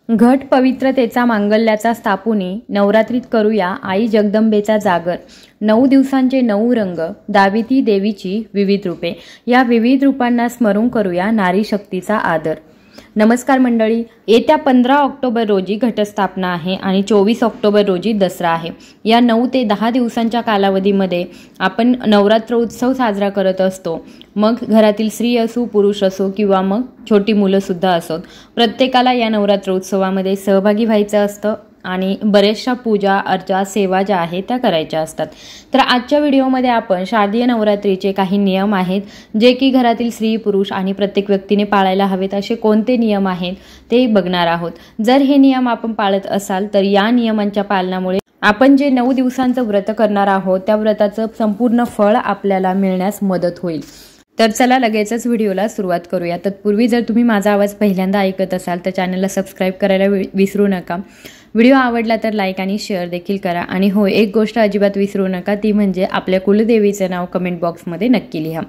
घट पवित्रतेचा मांगल्याचा स्थापुनी नवरात्रीत करूया आई जगदंबेचा जागर। 9 दिवसांचे 9 रंग दाविती देवीची विविध रूपे। या विविध रूपांना स्मरून करूया नारी शक्तीचा आदर। नमस्कार मंडळी, येत्या 15 ऑक्टोबर रोजी घटस्थापना आहे आणि 24 ऑक्टोबर रोजी दसरा आहे। या 9 ते 10 दिवसांच्या कालावधीमध्ये आपण नवरात्र उत्सव साजरा करत असतो। मग घरातील स्त्री असो, पुरुष असो किंवा मग छोटी मुलं सुद्धा असोत, प्रत्येकाला या नवरात्र उत्सवामध्ये सहभागी व्हायचं असतं आणि बरेचशा पूजा अर्चा सेवा ज्या आहेत त्या करायच्या असतात। तर आजच्या व्हिडिओमध्ये आपण शारदीय नवरात्रीचे काही नियम आहेत जे की घरातील स्त्री पुरुष आणि प्रत्येक व्यक्तीने पाळायला हवेत असे कोणते नियम आहेत ते बघणार आहोत। जर हे नियम आपण पाळत असाल तर या नियमांच्या पालनामुळे आपण जे 9 दिवसांचं व्रत करणार आहोत त्या व्रताचं संपूर्ण फळ आपल्याला मिळण्यास मदत होईल। तर चला लगेचच व्हिडिओला सुरुवात करूया। तत्पूर्वी जर तुम्ही माझा आवाज पहिल्यांदा ऐकत असाल तर चॅनलला सबस्क्राईब करायला विसरू नका। व्हिडिओ आवडला तर लाईक आणि शेअर देखील करा। आणि हो, एक गोष्ट अजिबात विसरू नका, ती म्हणजे आपल्या कुलदेवीचे नाव कमेंट बॉक्समध्ये नक्की लिहा।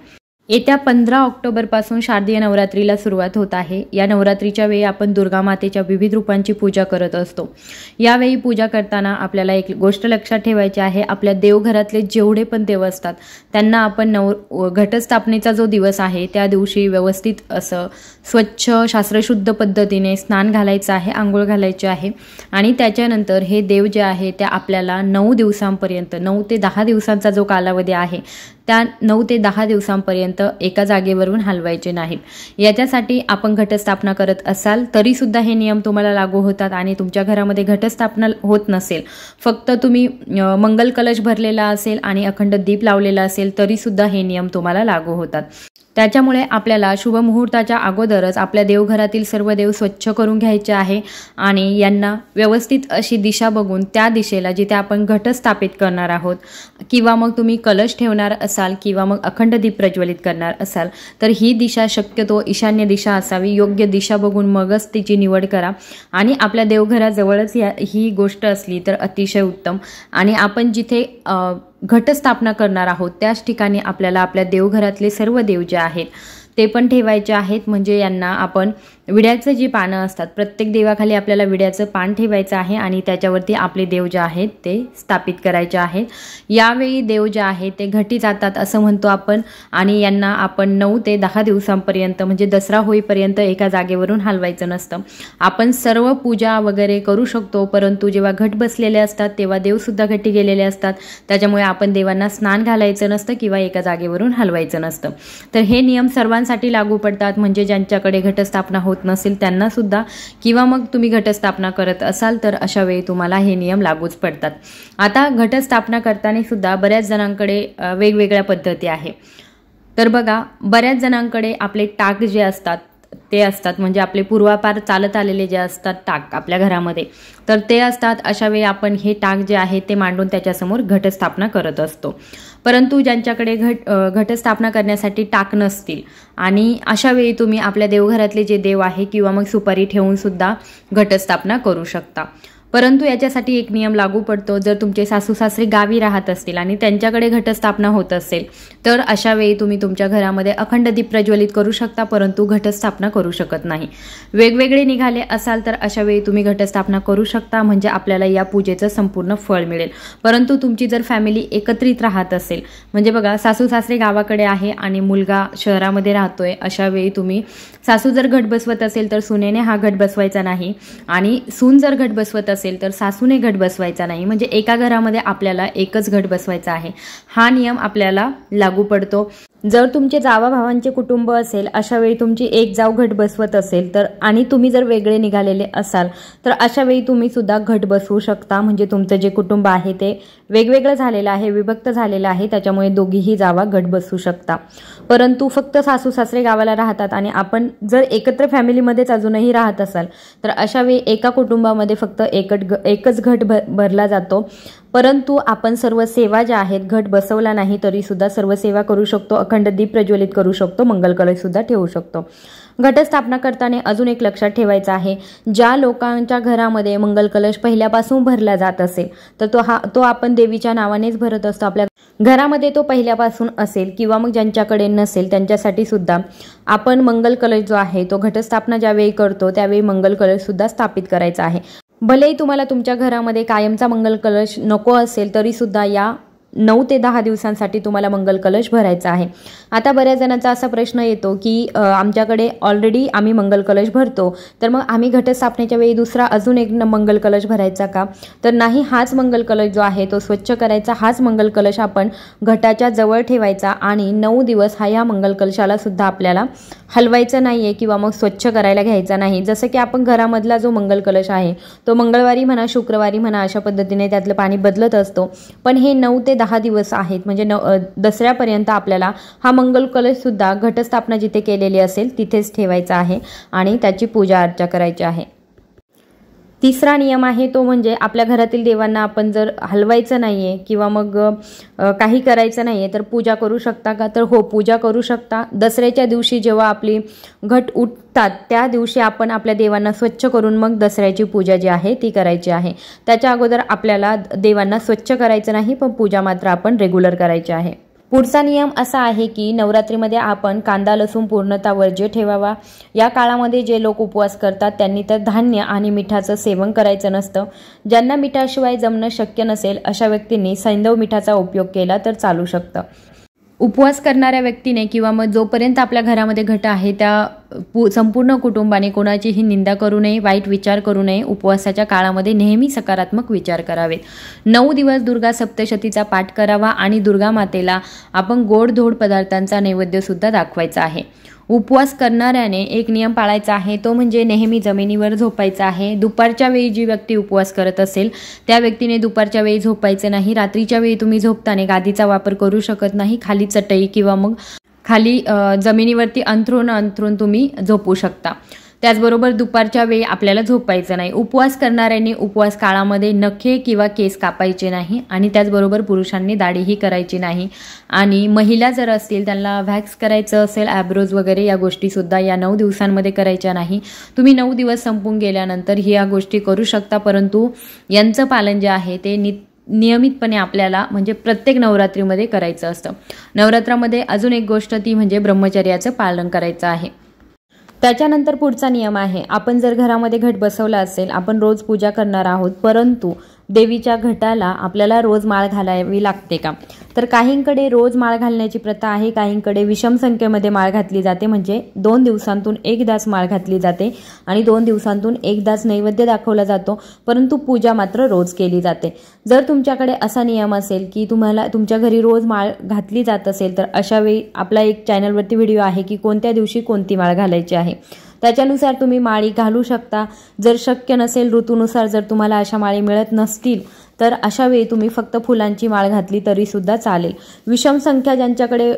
येत्या 15 ऑक्टोबरपासून शारदीय नवरात्रीला सुरुवात होत आहे। या नवरात्रीच्या वेळी आपण दुर्गा मातेच्या विविध रूपांची पूजा करत असतो। यावेळी पूजा करताना आपल्याला एक गोष्ट लक्षात ठेवायची आहे, आपल्या देवघरातले जेवढे पण देव असतात त्यांना आपण घटस्थापनेचा जो दिवस आहे त्या दिवशी व्यवस्थित असं स्वच्छ शास्त्रशुद्ध पद्धतीने स्नान घालायचं आहे, आंघोळ घालायची आहे। आणि त्याच्यानंतर हे देव जे आहे ते आपल्याला 9 दिवसांपर्यंत 9 ते 10 दिवसांचा जो कालावधी आहे त्या 9 ते 10 दिवसांपर्यंत एका जागेवरून हलवायचे नाहीत। याच्यासाठी आपण घटस्थापना करत असाल तरी सुद्धा हे नियम तुम्हाला लागू होतात। आणि तुमच्या घरामध्ये घटस्थापना होत नसेल, फक्त तुम्ही मंगल कलश भरलेला असेल आणि अखंड दीप लावलेला असेल तरी सुद्धा हे नियम तुम्हाला लागू होतात। त्याच्यामुळे आपल्याला शुभ मुहूर्ताच्या अगोदरच आपल्या देवघरातील सर्व देव स्वच्छ करून घ्यायचे आहे आणि यांना व्यवस्थित अशी दिशा बघून त्या दिशेला जिथे आपण घट स्थापित करणार आहोत किंवा मग तुम्ही कलश ठेवणार असाल किंवा मग अखंड दीप प्रज्वलित करणार असाल तर ही दिशा शक्यतो ईशान्य दिशा असावी। योग्य दिशा बघून मगच तिची निवड करा। आणि आपल्या देवघराजवळच ही गोष्ट असली तर अतिशय उत्तम। आणि आपण जिथे घटस्थापना करणार आहोत त्याच ठिकाणी आपल्याला आपल्या देवघरातले सर्व देव जे आहेत ते पण ठेवायचे आहेत। म्हणजे यांना आपण विड्याचं जी पानं असतात, प्रत्येक देवाखाली आपल्याला विड्याचं पान ठेवायचं आहे आणि त्याच्यावरती आपले देव जे आहेत ते स्थापित करायचे आहेत। यावेळी देव जे आहेत ते घटी जातात असं म्हणतो आपण आणि यांना आपण 9 ते 10 दिवसांपर्यंत म्हणजे दसरा होईपर्यंत एका जागेवरून हलवायचं नसतं। आपण सर्व पूजा वगैरे करू शकतो, परंतु जेव्हा घट बसलेले असतात तेव्हा देवसुद्धा घटी गेलेले असतात। त्याच्यामुळे आपण देवांना स्नान घालायचं नसतं किंवा एका जागेवरून हलवायचं नसतं। तर हे नियम सर्वांसाठी लागू पडतात, म्हणजे ज्यांच्याकडे घटस्थापना होत नसेल त्यांना सुद्धा, किंवा मग तुम्ही घटस्थापना करत असाल तर अशा वेळी तुम्हाला हे नियम लागूच पडतात। आता घटस्थापना करताना सुद्धा बऱ्याच जणांकडे वेगवेगळ्या पद्धती आहे। तर बघा, बऱ्याच जणांकडे आपले टाक जे असतात ते असतात, म्हणजे आपले पूर्वापार चालत आलेले जे असतात टाक आपल्या घरामध्ये, तर ते असतात। अशा वेळी आपण हे टाक जे आहे ते मांडून त्याच्यासमोर घटस्थापना करत असतो। परंतु ज्यांच्याकडे घटस्थापना करण्यासाठी टाक नसतील आणि अशा वेळी तुम्ही आपल्या देवघरातले जे देव आहे किंवा मग सुपारी ठेवून सुद्धा घटस्थापना करू शकता। परंतु याच्यासाठी एक नियम लागू पडतो, जर तुमचे सासू सासरे गावी राहत असतील आणि त्यांच्याकडे घटस्थापना होत असेल तर अशा वेळी तुम्ही तुमच्या घरामध्ये अखंड दीप प्रज्वलित करू शकता, परंतु घटस्थापना करू शकत नाही। वेगवेगळे निघाले असाल तर अशा वेळी तुम्ही घटस्थापना करू शकता, म्हणजे आपल्याला या पूजेचं संपूर्ण फळ मिळेल। परंतु तुमची जर फॅमिली एकत्रित राहत असेल, म्हणजे बघा सासू सासरे गावाकडे आहे आणि मुलगा शहरामध्ये राहतोय, अशा वेळी तुम्ही सासू जर घट बसवत असेल तर सुनेने हा घट बसवायचा नाही आणि सून जर घट बसवत असेल तर सासूने घट बसवायचा नाही। म्हणजे एका घरामध्ये आपल्याला एकच घट बसवायचा आहे, हा नियम आपल्याला लागू पडतो। जर तुमचे जावा भावांचे कुटुंब असेल अशा वेळी तुमची एक जाव घट बसवत असेल तर आणि तुम्ही जर वेगळे निघालेले असाल तर अशा वेळी तुम्ही सुद्धा घट बसवू शकता। म्हणजे तुमचं जे कुटुंब आहे ते वेगवेगळं झालेलं आहे, विभक्त झालेलं आहे, त्याच्यामुळे दोघीही जावा घट बसवू शकता। परंतु फक्त सासू सासरे गावाला राहतात आणि आपण जर एकत्र फॅमिलीमध्येच अजूनही राहत असाल तर अशा वेळी एका कुटुंबामध्ये फक्त एकच घट भरला जातो। परंतु आपण सर्व सेवा ज्या आहेत, घट बसवला नाही तरी सुद्धा सर्व सेवा करू शकतो, अखंड दीप प्रज्वलित करू शकतो, मंगल कलश सुद्धा ठेवू शकतो। घटस्थापना करताना अजून एक लक्षात ठेवायचं आहे, ज्या लोकांच्या घरामध्ये मंगल कलश पहिल्यापासून भरला जात असेल तर तो आपण देवीच्या नावानेच भरत असतो. आपल्या घरामध्ये तो पहिल्यापासून असेल किंवा मग ज्यांच्याकडे नसेल त्यांच्यासाठी सुद्धा आपण मंगल कलश जो आहे तो घटस्थापना ज्यावेळी करतो त्यावेळी मंगल कलश सुद्धा स्थापित करायचा आहे. भलेही तुम्हाला तुमच्या घरामध्ये कायमचा मंगल कलश नको असेल तरी सुद्धा या 9 ते 10 दिवसांसाठी तुम्हाला मंगल कलश भरायचा आहे. आता बऱ्याच जणांचा असा प्रश्न येतो की आमच्याकडे ऑलरेडी आम्ही मंगल कलश भरतो, तर मग आम्ही घटस्थापनेच्या वेळी दुसरा अजून एक मंगल कलश भरायचा का? तर नाही, हाच मंगल कलश जो आहे तो स्वच्छ करायचा. हाच मंगल कलश आपण घटाच्या जवळ ठेवायचा आणि 9 दिवस ह्या मंगल कलशाला सुद्धा आपल्याला हलवायचं नाहीये किंवा मग स्वच्छ करायला घ्यायचा नाही. जसं की आपण घरामधला जो मंगल कलश आहे तो मंगळवारी म्हणा शुक्रवारी म्हणा अशा पद्धतीने त्यातलं पाणी बदलत असतो, पण हे 9 ते 10 दिवस आहेत म्हणजे दसऱ्यापर्यंत आपल्याला हा मंगल कलश सुद्धा घटस्थापना जिथे केलेली असेल तिथेच ठेवायचा आहे आणि त्याची पूजा अर्चा करायची आहे. तिसरा नियम आहे तो म्हणजे आपल्या घरातील देवांना आपण जर हलवायचं नाहीये किंवा मग काही करायचं नाहीये तर पूजा करू शकता का? तर हो, पूजा करू शकता. दसऱ्याच्या दिवशी जेव्हा आपली घट उठतात त्या दिवशी आपण आपल्या देवांना स्वच्छ करून मग दसऱ्याची पूजा जी आहे ती करायची आहे. त्याच्या अगोदर आपल्याला देवांना स्वच्छ करायचं नाही, पण पूजा मात्र आपण रेग्युलर करायची आहे. पुढचा नियम असा आहे की नवरात्रीमध्ये आपण कांदा लसूण पूर्णतः वर्ज्य ठेवावा. या काळामध्ये जे लोक उपवास करतात त्यांनी तर धान्य आणि मिठाचं सेवन करायचं नसतं. ज्यांना मिठाशिवाय जमणं शक्य नसेल अशा व्यक्तींनी सैंधव मिठाचा उपयोग केला तर चालू शकतं. उपवास करणाऱ्या व्यक्तीने किंवा मग जोपर्यंत आपल्या घरामध्ये घट आहे त्या संपूर्ण कुटुंबाने कोणाचीही निंदा करू नये, वाईट विचार करू नये. उपवासाच्या काळामध्ये नेहमी सकारात्मक विचार करावेत. 9 दिवस दुर्गा सप्तशतीचा पाठ करावा आणि दुर्गा मातेला आपण गोडधोड पदार्थांचा नैवेद्य सुद्धा दाखवायचा आहे. उपवास करणाऱ्याने एक नियम पाळायचा आहे, तो म्हणजे नेहमी जमिनीवर झोपायचं आहे. दुपारच्या वेळी जी व्यक्ती उपवास करत असेल त्या व्यक्तीने दुपारच्या वेळी झोपायचं नाही. रात्रीच्या वेळी तुम्ही झोपताना गादीचा वापर करू शकत नाही. खाली चटई किंवा मग खाली जमिनीवरती अंथरून तुम्ही झोपू शकता. त्याचबरोबर दुपारच्या वेळी आपल्याला झोपायचं नाही. उपवास करणाऱ्यांनी उपवास काळामध्ये नखे किंवा केस कापायचे नाही आणि त्याचबरोबर पुरुषांनी दाढीही करायची नाही. आणि महिला जर असतील त्यांना व्हॅक्स करायचं असेल, ॲब्रोज वगैरे या गोष्टीसुद्धा या 9 दिवसांमध्ये करायच्या नाही. तुम्ही 9 दिवस संपून गेल्यानंतर ही या गोष्टी करू शकता, परंतु यांचं पालन जे आहे ते नियमितपणे आपल्याला म्हणजे प्रत्येक नवरात्रीमध्ये करायचं असतं. नवरात्रामध्ये अजून एक गोष्ट ती म्हणजे ब्रह्मचर्याचं पालन करायचं आहे. त्याच्यानंतर पुढचा नियम आहे, आपण जर घरामध्ये घट बसवला असेल, आपण रोज पूजा करणार आहोत, परंतु देवीच्या घटाला आपल्याला रोज माळ घालावी लागते का? तर काहींकडे रोज माळ घालण्याची प्रथा आहे, काहींकडे विषम संख्येमध्ये माळ घातली जाते, म्हणजे 2 दिवसांतून एकदाच माळ घातली जाते आणि 2 दिवसांतून एकदाच नैवेद्य दाखवला जातो, परंतु पूजा मात्र रोज केली जाते. जर तुमच्याकडे असा नियम असेल की तुम्हाला तुमच्या घरी रोज माळ घातली जात असेल तर अशा वेळी आपला एक चॅनलवरती व्हिडिओ आहे की कोणत्या दिवशी कोणती माळ घालायची आहे, त्याच्यानुसार तुम्ही माळी घालू शकता. जर शक्य नसेल, ऋतूनुसार जर तुम्हाला अशा माळी मिळत नसतील तर अशा वेळी तुम्ही फक्त फुलांची माळ घातली तरी सुद्धा चालेल. विषम संख्या ज्यांच्याकडे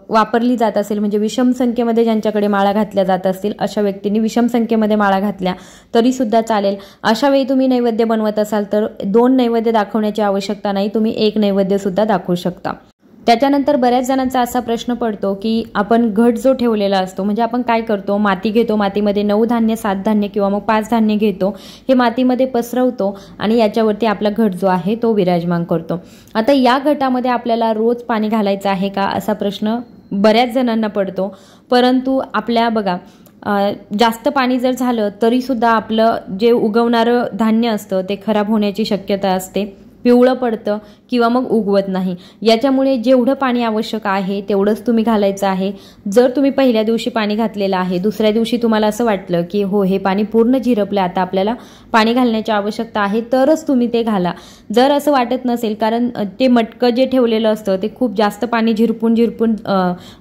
वापरली जात असेल म्हणजे विषम संख्येमध्ये ज्यांच्याकडे माळा घातल्या जात असतील अशा व्यक्तींनी विषम संख्येमध्ये माळा घातल्या तरी सुद्धा चालेल. अशा वेळी तुम्ही नैवेद्य बनवत असाल तर 2 नैवेद्य दाखवण्याची आवश्यकता नाही, तुम्ही 1 नैवेद्य सुद्धा दाखवू शकता. त्याच्यानंतर बऱ्याच जणांचा असा प्रश्न पडतो की आपण घट जो ठेवलेला असतो म्हणजे आपण काय करतो, माती घेतो, मातीमध्ये 9 धान्य 7 धान्य किंवा मग 5 धान्य घेतो, हे मातीमध्ये पसरवतो आणि याच्यावरती आपला घट जो आहे तो विराजमान करतो. आता या घटामध्ये आपल्याला रोज पाणी घालायचं आहे का असा प्रश्न बऱ्याच जणांना पडतो, परंतु आपल्या बघा जास्त पाणी जर झालं तरी सुद्धा आपलं जे उगवणारं धान्य असतं ते खराब होण्याची शक्यता असते, पिवळं पडतं किंवा मग उगवत नाही. याच्यामुळे जेवढं पाणी आवश्यक आहे तेवढंच तुम्ही घालायचं आहे. जर तुम्ही पहिल्या दिवशी पाणी घातलेलं आहे, दुसऱ्या दिवशी तुम्हाला असं वाटलं की हो हे पाणी पूर्ण झिरपलं, आता आपल्याला पाणी घालण्याची आवश्यकता आहे, तरच तुम्ही ते घाला. जर असं वाटत नसेल, कारण ते मटकं जे ठेवलेलं असतं ते खूप जास्त पाणी झिरपून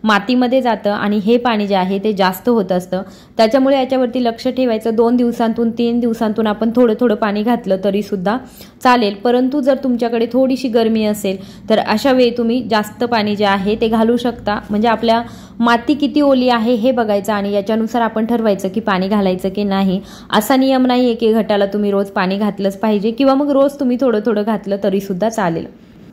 मातीमध्ये जातं आणि हे पाणी जे आहे ते जास्त होत असतं, त्याच्यामुळे याच्यावरती लक्ष ठेवायचं. 2 दिवसांतून 3 दिवसांतून आपण थोडं पाणी घातलं तरी सुद्धा चालेल, परंतु जर तुमच्याकडे थोडीशी गरमी असेल तर अशा वेळी तुम्ही जास्त पाणी जे आहे ते घालू शकता. म्हणजे आपल्या माती किती ओली आहे हे बघायचं आणि याच्यानुसार आपण ठरवायचं की पाणी घालायचं की नाही. असा नियम नाही आहे की घटाला तुम्ही रोज पाणी घातलंच पाहिजे किंवा मग रोज तुम्ही थोडं घातलं तरी सुद्धा चालेल.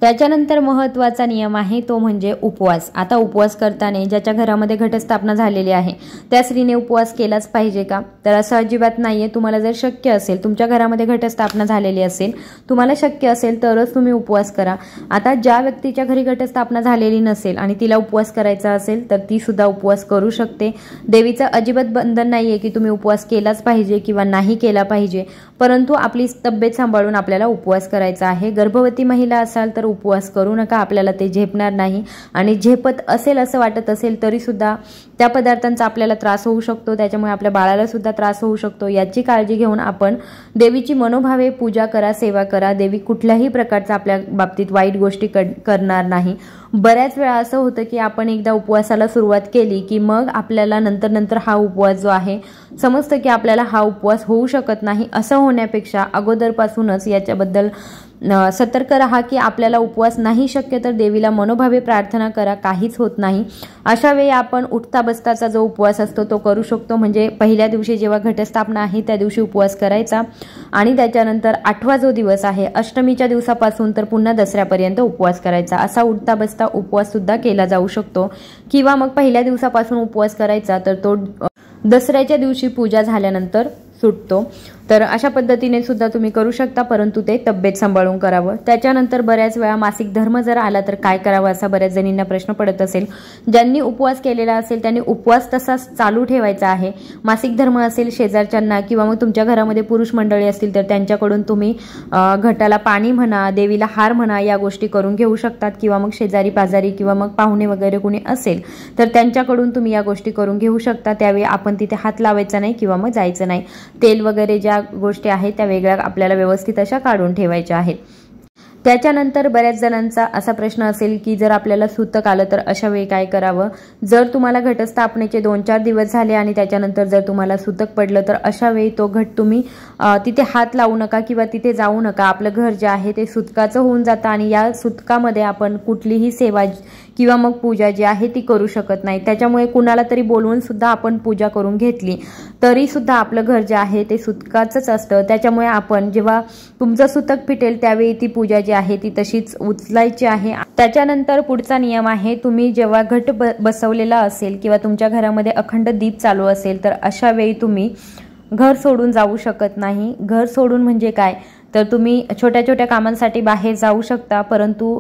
त्याच्यानंतर महत्त्वाचा नियम आहे तो म्हणजे उपवास। आता उपवास करताना ज्याच्या घरामध्ये घटस्थापना झालेली आहे त्या स्त्रीने उपवास केलाच पाहिजे का? तर असं अजिबात नाहीये। तुम्हाला जर शक्य असेल, तुमच्या घरामध्ये घटस्थापना झालेली असेल, तुम्हाला शक्य असेल तरच तुम्ही उपवास करा। आता ज्या व्यक्तीच्या घरी घटस्थापना झालेली नसेल आणि तिला उपवास करायचा असेल तर ती सुद्धा उपवास करू शकते। देवीचं अजिबात बंधन नाहीये की तुम्ही उपवास केलाच पाहिजे किंवा नाही केला पाहिजे, परंतु आपली तब्येत सांभाळून आपल्याला उपवास करायचा आहे। गर्भवती महिला असाल तर उपवास करू नका, आपल्याला ते झेपणार नाही। आणि झेपत असेल असं वाटत असेल तरी सुद्धा त्या पदार्थांचा आपल्याला त्रास होऊ शकतो, त्याच्यामुळे आपल्या बाळाला सुद्धा त्रास होऊ शकतो। याची काळजी घेऊन आपण देवीची मनोभावे पूजा करा, सेवा करा। देवी कुठल्याही प्रकारचा आपल्या बाबतीत वाईट गोष्टी करणार नाही। बऱ्याच वेळा असं होतं की आपण एकदा उपवासाला सुरुवात केली की मग आपल्याला नंतर हा उपवास जो आहे समजतं की आपल्याला हा उपवास होऊ शकत नाही। असं होण्यापेक्षा अगोदरपासूनच याच्याबद्दल सतर्क रहा की आपल्याला उपवास नाही शक्य तर देवीला मनोभावे प्रार्थना करा, काहीच होत नाही। अशा वेळी आपण उठता बसताचा जो उपवास असतो तो करू शकतो। म्हणजे पहिल्या दिवशी जेव्हा घटस्थापना आहे त्या दिवशी उपवास करायचा आणि त्याच्यानंतर 8वा जो दिवस आहे अष्टमीच्या दिवसापासून तर पुन्हा दसऱ्यापर्यंत उपवास करायचा। असा उठता बसता उपवास सुद्धा केला जाऊ शकतो किंवा मग पहिल्या दिवसापासून उपवास करायचा तर तो दसऱ्याच्या दिवशी पूजा झाल्यानंतर सुटतो। तर अशा पद्धतीने सुद्धा तुम्ही करू शकता, परंतु ते तब्येत सांभाळून करावं। त्याच्यानंतर बऱ्याच वेळा मासिक धर्म जर आला तर काय करावं असा बऱ्याच जणींना प्रश्न पडत असेल। ज्यांनी उपवास केलेला असेल त्यांनी उपवास तसाच चालू ठेवायचा आहे। मासिक धर्म असेल शेजारच्यांना किंवा मग तुमच्या घरामध्ये पुरुष मंडळी असतील तर त्यांच्याकडून तुम्ही घटाला पाणी म्हणा, देवीला हार म्हणा या गोष्टी करून घेऊ शकतात किंवा मग शेजारी पाजारी किंवा मग पाहुणे वगैरे कोणी असेल तर त्यांच्याकडून तुम्ही या गोष्टी करून घेऊ शकता। त्यावेळी आपण तिथे हात लावायचा नाही किंवा मग जायचं नाही। तेल वगैरे ज्या गोष्टी आहेत त्या वेगळ्या आपल्याला व्यवस्थित अशा काढून ठेवायच्या आहेत। त्याच्यानंतर बऱ्याच जणांचा असा प्रश्न असेल की जर आपल्याला सूतक आलं तर अशा वेळी काय करावं। जर तुम्हाला घटस्थापनेचे 2-4 दिवस झाले आणि त्याच्यानंतर जर तुम्हाला सूतक पडलं तर अशा वेळी तो घट तुम्ही तिथे हात लावू नका किंवा तिथे जाऊ नका। आपलं घर जे आहे ते सूतकाचं होऊन जातं आणि या सूतकामध्ये आपण कुठलीही सेवा किंवा मग पूजा जी आहे ती करू शकत नाही। त्याच्यामुळे कुणाला तरी बोलवून सुद्धा आपण पूजा करून घेतली तरी सुद्धा आपलं घर जे आहे ते सूतकाचंच असतं। त्याच्यामुळे आपण जेव्हा तुमचं सूतक फिटेल त्यावेळी ती पूजा जी आहे ती तशीच उचलायची आहे। त्याच्यानंतर पुढचा नियम आहे, तुम्ही जेव्हा घट बसवलेला असेल किंवा तुमच्या घरामध्ये अखंड दीप चालू असेल तर अशा वेळी तुम्ही घर सोडून जाऊ शकत नाही। घर सोडून म्हणजे काय तर तुम्ही छोट्या छोट्या कामांसाठी बाहेर जाऊ शकता, परंतु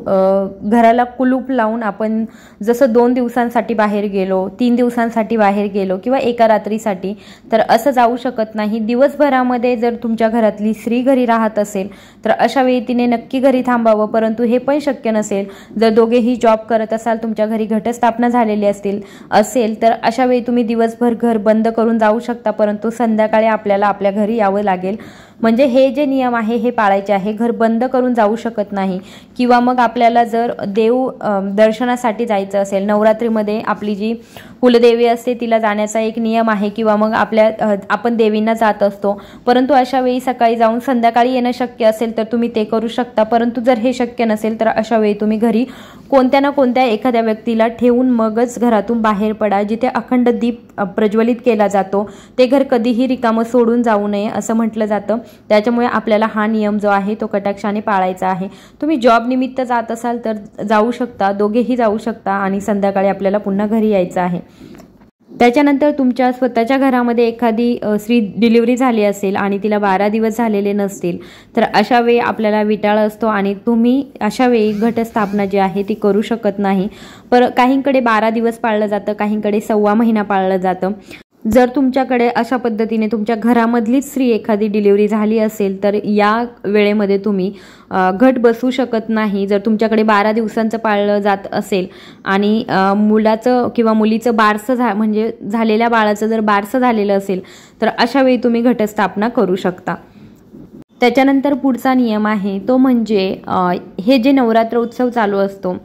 घराला कुलूप लावून आपण जसं 2 दिवसांसाठी बाहेर गेलो, 3 दिवसांसाठी बाहेर गेलो किंवा एका रात्रीसाठी तर असं जाऊ शकत नाही। दिवसभरामध्ये जर तुमच्या घरातली स्त्री घरी राहत असेल तर अशा वेळी तिने नक्की घरी थांबावं, परंतु हे पण शक्य नसेल जर दोघेही जॉब करत असाल, तुमच्या घरी घटस्थापना झालेली असेल तर अशा वेळी तुम्ही दिवसभर घर बंद करून जाऊ शकता, परंतु संध्याकाळी आपल्याला आपल्या घरी यावं लागेल। म्हणजे हे जे नियम आहे हे पाळायचे आहे। घर बंद करून जाऊ शकत नाही किंवा मग आपल्याला जर देव दर्शनासाठी जायचं असेल, नवरात्रीमध्ये आपली जी कुलदेवी असते तिला जाण्याचा एक नियम आहे किंवा मग आपण देवींना जात असतो, परंतु अशा वेळी सकाळी जाऊन संध्याकाळी येणं शक्य असेल तर तुम्ही ते करू शकता। परंतु जर हे शक्य नसेल तर अशा वेळी तुम्ही घरी कोणत्या ना कोणत्या एखाद्या व्यक्तीला ठेवून मगच घरातून बाहेर पडा। जिथे अखंड दीप प्रज्वलित केला जातो ते घर कधीही रिकामं सोडून जाऊ नये असं म्हटलं जातं। त्याच्यामुळे आपल्याला हा नियम जो आहे तो कटाक्षाने पाळायचा आहे। तुम्ही जॉब निमित्त जात असाल तर जाऊ शकता, दोघेही जाऊ शकता आणि संध्याकाळी आपल्याला पुन्हा घरी यायचं आहे। त्याच्यानंतर तुमच्या स्वतःच्या घरामध्ये एखादी स्त्री डिलिव्हरी झाली असेल आणि तिला 12 दिवस झालेले नसतील तर अशा वेळी आपल्याला विटाळ असतो आणि तुम्ही अशा वेळी घटस्थापना जी आहे ती करू शकत नाही। काहींकडे 12 दिवस पाळलं जातं, काहींकडे 1.25 महिना पाळलं जातं। जर तुमच्याकडे अशा पद्धतीने तुमच्या घरामधलीच स्त्री एखादी डिलिव्हरी झाली असेल तर या वेळेमध्ये तुम्ही घट बसवू शकत नाही। जर तुमच्याकडे 12 दिवसांचं पाळलं जात असेल आणि मुलाचं किंवा मुलीचं बारसं म्हणजे झालेल्या बाळाचं जर बारसं झालेलं असेल तर अशा वेळी तुम्ही घटस्थापना करू शकता। त्याच्यानंतर पुढचा नियम आहे तो म्हणजे हे जे नवरात्र उत्सव चालू असतो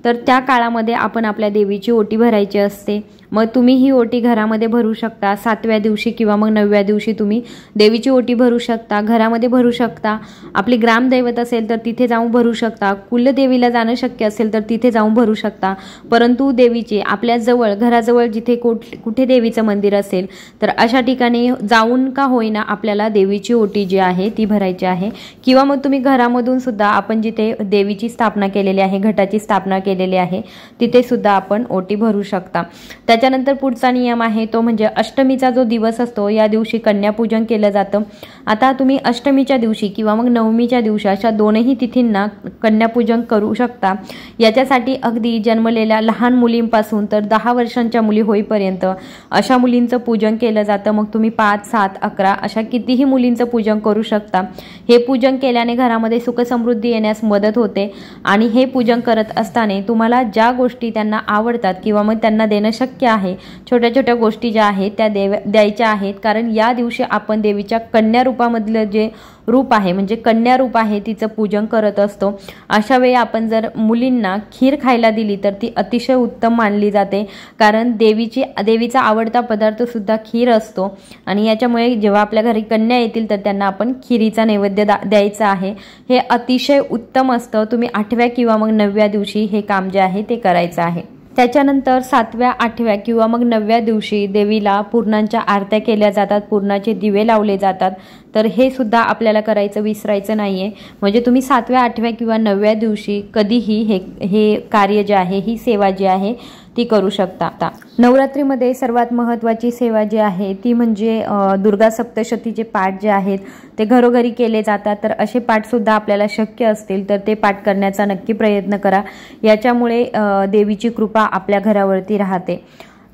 तर त्या काळामध्ये आपण आपल्या देवीची ओटी भरायची असते। मग तुम्ही ही ओटी घरामध्ये भरू शकता, 7व्या दिवशी किंवा मग 9व्या दिवशी तुम्ही देवीची ओटी भरू शकता, घरामध्ये भरू शकता। आपली ग्रामदैवत असेल तर तिथे जाऊन भरू शकता, कुलदेवीला जाणं शक्य असेल तर तिथे जाऊन भरू शकता। परंतु देवीची आपल्या जवळ घराजवळ जिथे कुठे देवीचं मंदिर असेल तर अशा ठिकाणी जाऊन का होईना आपल्याला देवीची ओटी जी आहे ती भरायची आहे। किंवा मग तुम्ही घरामधून सुद्धा आपण जिथे देवीची स्थापना केलेली आहे, घटाची स्थापना केलेली आहे, तिथे सुद्धा आपण ओटी भरू शकता। त्याच्यानंतर पुढचा नियम आहे तो म्हणजे अष्टमीचा जो दिवस असतो या दिवशी कन्यापूजन केलं जातं। आता तुम्ही अष्टमीच्या दिवशी किंवा मग नवमीच्या दिवशी अशा दोनही तिथींना कन्यापूजन करू शकता। याच्यासाठी अगदी जन्मलेल्या लहान मुलींपासून तर 10 वर्षांच्या मुली होईपर्यंत अशा मुलींचं पूजन केलं जातं। मग तुम्ही 5, 7, 11 अशा कितीही मुलींचं पूजन करू शकता। हे पूजन केल्याने घरामध्ये सुख समृद्धी येण्यास मदत होते आणि हे पूजन करत असताना तुम्हाला ज्या गोष्टी त्यांना आवडतात किंवा मग त्यांना देणं शक्य आहे, छोट्या छोट्या गोष्टी ज्या आहेत त्या द्यायच्या आहेत। कारण या दिवशी आपण देवीच्या कन्या रूपामधलं जे रूप आहे म्हणजे कन्या रूप आहे तिचं पूजन करत असतो। अशा वेळी आपण जर मुलींना खीर खायला दिली तर ती अतिशय उत्तम मानली जाते, कारण देवीचा आवडता पदार्थ सुद्धा खीर असतो आणि याच्यामुळे जेव्हा आपल्या घरी कन्या येतील तर त्यांना आपण खिरीचा नैवेद्य द्यायचा आहे। हे अतिशय उत्तम असतं। तुम्ही 8व्या किंवा मग 9व्या दिवशी हे काम जे आहे ते करायचं आहे। त्याच्यानंतर 7व्या, 8व्या किंवा मग 9व्या दिवशी देवीला पूर्णांच्या आरत्या केल्या जातात, पूर्णाचे दिवे लावले जातात। तर हे सुद्धा आपल्याला करायचं विसरायचं नाहीये। म्हणजे तुम्ही 7व्या, 8व्या किंवा 9व्या दिवशी कधीही हे कार्य जे आहे, ही सेवा जी आहे ती करू शकता। नवरात्रीमध्ये सर्वात महत्त्वाची सेवा जी आहे ती म्हणजे दुर्गा सप्तशतीचे पाठ जे आहेत ते घरोघरी केले जातात। तर असे पाठ सुद्धा आपल्याला शक्य असतील तर ते पाठ करण्याचा नक्की प्रयत्न करा। याच्यामुळे देवीची कृपा आपल्या घरावरती राहते।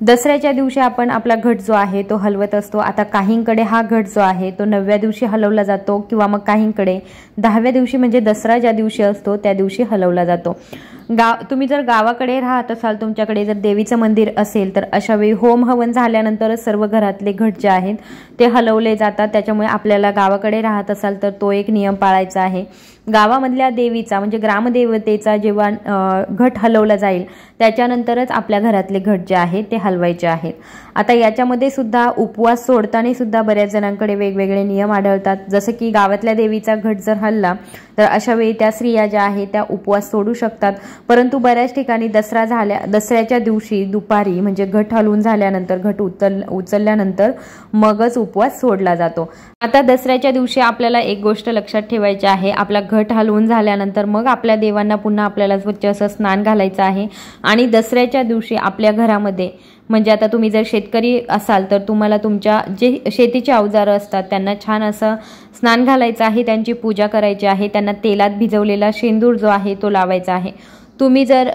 दसऱ्याच्या दिवशी आपण आपला घट जो आहे तो हलवत असतो। आता काहींकडे हा घट जो आहे तो 9व्या दिवशी हलवला जातो किंवा मग काहींकडे 10व्या दिवशी म्हणजे दसरा ज्या दिवशी असतो त्या दिवशी हलवला जातो। तुम्ही जर गावाकडे राहत असाल, तुमच्याकडे जर देवीचं मंदिर असेल तर अशा वेळी होम हवन झाल्यानंतरच सर्व घरातले घट जे आहेत ते हलवले जातात। त्याच्यामुळे आपल्याला गावाकडे राहत असाल तर तो एक नियम पाळायचा आहे। गावामधल्या देवीचा म्हणजे ग्रामदेवतेचा जेव्हा घट हलवला जाईल त्याच्यानंतरच आपल्या घरातले घट जे आहेत ते हलवायचे आहेत। आता याच्यामध्ये सुद्धा उपवास सोडताना सुद्धा बऱ्याच जणांकडे वेगवेगळे नियम आढळतात। जसं की गावातल्या देवीचा घट जर हलला तर अशा वेळी त्या स्त्रिया ज्या आहेत त्या उपवास सोडू शकतात। परंतु बऱ्याच ठिकाणी दसऱ्याच्या दिवशी दुपारी म्हणजे घट हलवून झाल्यानंतर घट उचलल्यानंतर मगच उपवास सोडला जातो। आता दसऱ्याच्या दिवशी आपल्याला एक गोष्ट लक्षात ठेवायची आहे, आपला घट हलवून झाल्यानंतर मग आपल्या देवांना पुन्हा आपल्याला स्वच्छ असं स्नान घालायचं आहे। आणि दसऱ्याच्या दिवशी आपल्या घरामध्ये म्हणजे आता तुम्ही जर शेतकरी असाल तर तुम्हाला तुमच्या जे शेतीचे अवजारं असतात त्यांना छान असं स्नान घालायचं आहे, त्यांची पूजा करायची आहे, त्यांना तेलात भिजवलेला शेंदूर जो आहे तो लावायचा आहे। तुम्ही जर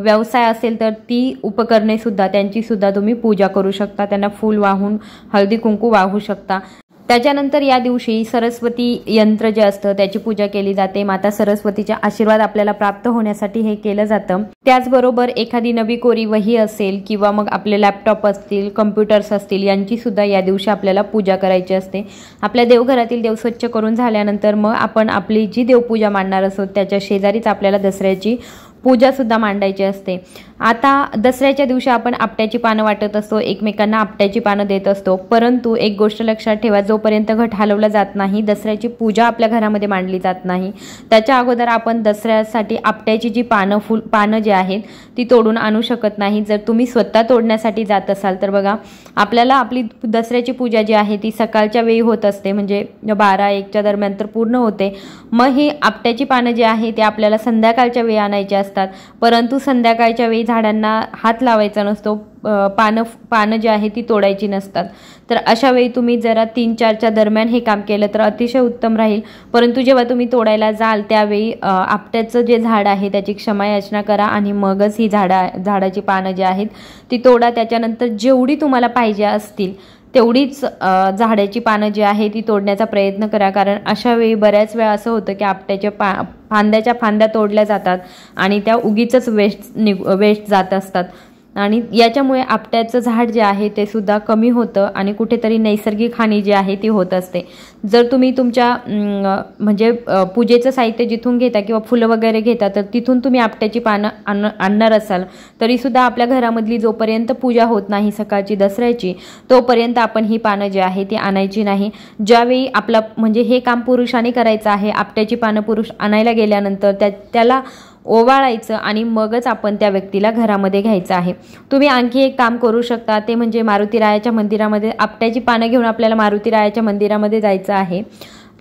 व्यवसाय असेल तर ती उपकरणे सुद्धा त्यांची सुद्धा तुम्ही पूजा करू शकता, त्यांना फूल वाहून हळदी कुंकू वाहू शकता। त्याच्यानंतर या दिवशी सरस्वती यंत्र जे असतं त्याची पूजा केली जाते। माता सरस्वतीचा आशीर्वाद आपल्याला प्राप्त होण्यासाठी हे केलं जातं। त्याचबरोबर एखादी नवी कोरी वही असेल किंवा मग आपले लॅपटॉप असतील, कम्प्युटर्स असतील यांची सुद्धा या दिवशी आपल्याला पूजा करायची असते। आपल्या देवघरातील देव स्वच्छ करून झाल्यानंतर मग आपण आपली जी देवपूजा मांडणार असतो त्याच्या शेजारीच आपल्याला दसऱ्याची पूजा सुद्धा मांडायची असते। आता दसऱ्याच्या दिवशी आपण आपट्याची पानं वाटत असतो, एकमेकांना आपट्याची पानं देत असतो। परंतु एक गोष्ट लक्षात ठेवा, जोपर्यंत घट हलवला जात नाही दसऱ्याची पूजा आपल्या घरामध्ये मांडली जात नाही। त्याच्या अगोदर आपण दसऱ्यासाठी आपट्याची जी पानं जी आहेत ती तोडून आणू शकत नाही। जर तुम्ही स्वतः तोडण्यासाठी जात असाल तर बघा आपल्याला आपली दसऱ्याची पूजा जी आहे ती सकाळच्या वेळी होत असते, म्हणजे 12-1च्या दरम्यान तर पूर्ण होते। मग ही आपट्याची पानं जी आहे ती आपल्याला संध्याकाळच्या वेळी आणायची असतात। परंतु संध्याकाळच्या वेळी झाडांना हात लावायचा नसतो, पानं जी आहे ती तोडायची नसतात। तर अशा वेळी तुम्ही जरा 3-4च्या दरम्यान हे काम केलं तर अतिशय उत्तम राहील। परंतु जेव्हा तुम्ही तोडायला जाल त्यावेळी आपट्याचं जे झाड आहे त्याची क्षमायाचना करा आणि मगच ही झाडाची पानं जी आहेत ती तोडा। त्याच्यानंतर जेवढी तुम्हाला पाहिजे असतील तेवढीच झाडाची पानं जी आहे ती तोडण्याचा प्रयत्न करा। कारण अशा वेळी बऱ्याच वेळा असं होतं की आपट्याच्या फांद्या तोडल्या जातात आणि त्या उगीचच वेस्ट जात असतात। आणि याच्यामुळे आपट्याचं झाड जे आहे ते सुद्धा कमी होतं आणि कुठेतरी नैसर्गिक हानी जी आहे ती होत असते। जर तुम्ही तुमच्या म्हणजे पूजेचं साहित्य जिथून घेता किंवा फुलं वगैरे घेता तर तिथून तुम्ही आपट्याची पानं आणणार असाल तरीसुद्धा आपल्या घरामधली जोपर्यंत पूजा होत नाही सकाळची दसऱ्याची तोपर्यंत आपण ही पानं जी आहे ती आणायची नाही। ज्यावेळी आपला म्हणजे हे काम पुरुषाने करायचं आहे, आपट्याची पानं पुरुष आणायला गेल्यानंतर त्याला ओवाळायचं आणि मगच आपण त्या व्यक्तीला घरामध्ये घ्यायचं आहे। तुम्ही आणखी एक काम करू शकता ते म्हणजे मारुतीरायाच्या मंदिरामध्ये आपट्याची पानं घेऊन आपल्याला मारुतीरायाच्या मंदिरामध्ये जायचं आहे।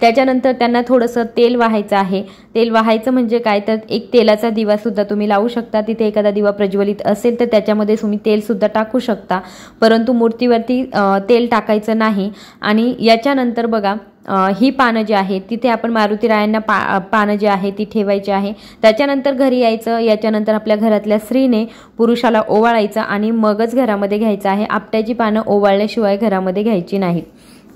त्याच्यानंतर त्यांना थोडंसं तेल वाहायचं आहे। तेल वाहायचं म्हणजे काय तर एक तेलाचा दिवा सुद्धा तुम्ही लावू शकता, तिथे एखादा दिवा प्रज्वलित असेल तर त्याच्यामध्ये तुम्ही तेल सुद्धा टाकू शकता, परंतु मूर्तीवरती तेल टाकायचं नाही। आणि याच्यानंतर बघा ही पानं जी आहे तिथे आपण मारुतीरायांना पानं जी आहे ती ठेवायची आहे। त्याच्यानंतर घरी यायचं, याच्यानंतर आपल्या घरातल्या स्त्रीने पुरुषाला ओवाळायचं आणि मगच घरामध्ये घ्यायचं आहे। आपट्याची पानं ओवाळल्याशिवाय घरामध्ये घ्यायची नाहीत।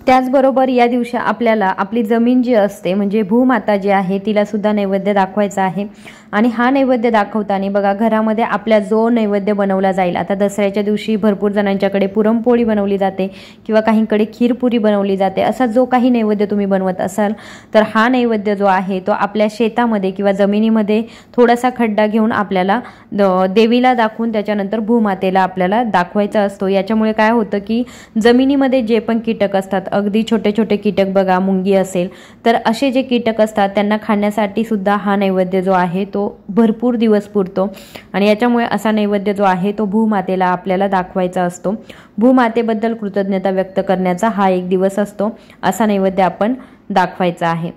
त्याचबरोबर या दिवशी आपल्याला आपली जमीन जी असते म्हणजे भूमाता जी आहे तिला सुद्धा नैवेद्य दाखवायचा आहे। आणि हा नैवेद्य दाखवताना बघा घरामध्ये आपल्या जो नैवेद्य बनवला जाईल, आता दसऱ्याच्या दिवशी भरपूर जणांच्याकडे पुरणपोळी बनवली जाते किंवा काहींकडे खीरपुरी बनवली जाते, असा जो काही नैवेद्य तुम्ही बनवत असाल तर हा नैवेद्य जो आहे तो आपल्या शेतामध्ये किंवा जमिनीमध्ये थोडासा खड्डा घेऊन आपल्याला देवीला दाखवून त्याच्यानंतर भूमातेला आपल्याला दाखवायचा असतो। याच्यामुळे काय होतं की जमिनीमध्ये जे पण कीटक असतात, अगदी छोटे छोटे कीटक बघा मुंगी असेल तर असे जे कीटक असतात त्यांना खाण्यासाठी सुद्धा हा नैवेद्य जो आहे तो भरपूर दिवस पुरतो। आणि याच्यामुळे असा नैवेद्य जो आहे तो भूमातेला आपल्याला दाखवायचा असतो। भूमातेबद्दल कृतज्ञता व्यक्त करण्याचा हा एक दिवस असतो, असा नैवेद्य आपण दाखवायचा आहे।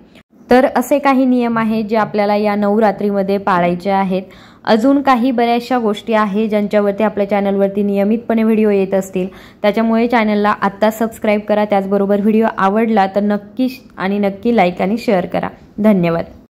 तर असे काही नियम आहेत जे आपल्याला या नवरात्रीमध्ये पाळायचे आहेत। अजून काही बऱ्याचशा गोष्टी आहेत ज्यांच्यावरती आपल्या चॅनलवरती नियमितपणे व्हिडिओ येत असतील, त्याच्यामुळे चॅनलला आत्ता सबस्क्राईब करा। त्याचबरोबर व्हिडिओ आवडला तर नक्की लाईक आणि शेअर करा। धन्यवाद।